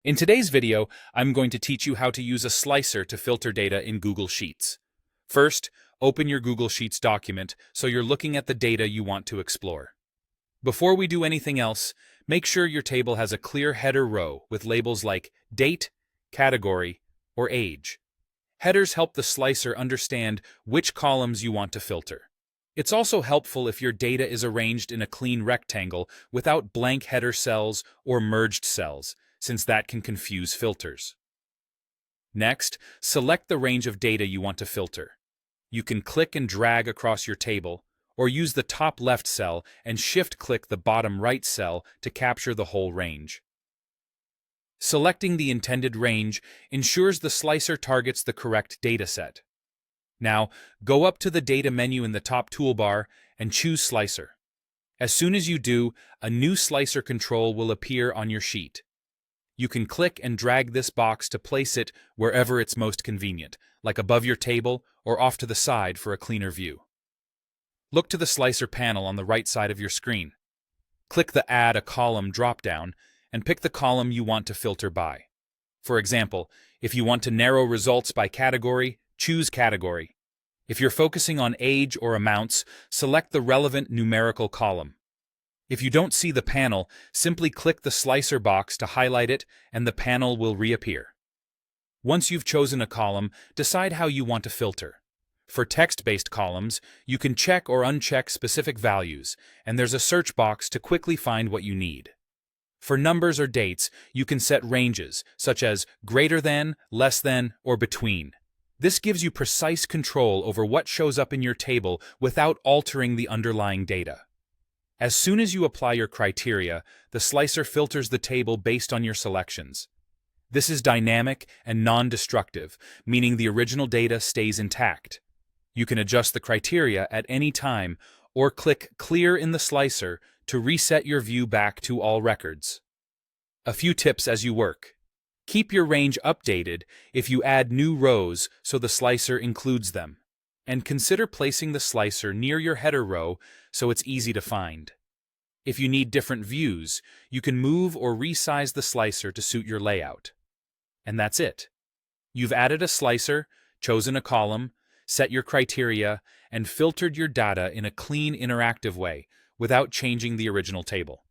In today's video, I'm going to teach you how to use a slicer to filter data in Google Sheets. First, open your Google Sheets document so you're looking at the data you want to explore. Before we do anything else, make sure your table has a clear header row with labels like date, category, or age. Headers help the slicer understand which columns you want to filter. It's also helpful if your data is arranged in a clean rectangle without blank header cells or merged cells, since that can confuse filters. Next, select the range of data you want to filter. You can click and drag across your table, or use the top left cell and shift-click the bottom right cell to capture the whole range. Selecting the intended range ensures the slicer targets the correct dataset. Now, go up to the Data menu in the top toolbar and choose Slicer. As soon as you do, a new slicer control will appear on your sheet. You can click and drag this box to place it wherever it's most convenient, like above your table or off to the side for a cleaner view. Look to the slicer panel on the right side of your screen. Click the Add a Column drop-down and pick the column you want to filter by. For example, if you want to narrow results by category, choose Category. If you're focusing on age or amounts, select the relevant numerical column. If you don't see the panel, simply click the slicer box to highlight it and the panel will reappear. Once you've chosen a column, decide how you want to filter. For text-based columns, you can check or uncheck specific values, and there's a search box to quickly find what you need. For numbers or dates, you can set ranges, such as greater than, less than, or between. This gives you precise control over what shows up in your table without altering the underlying data. As soon as you apply your criteria, the slicer filters the table based on your selections. This is dynamic and non-destructive, meaning the original data stays intact. You can adjust the criteria at any time or click Clear in the slicer to reset your view back to all records. A few tips as you work. Keep your range updated if you add new rows so the slicer includes them. And consider placing the slicer near your header row so it's easy to find. If you need different views, you can move or resize the slicer to suit your layout. And that's it. You've added a slicer, chosen a column, set your criteria, and filtered your data in a clean, interactive way without changing the original table.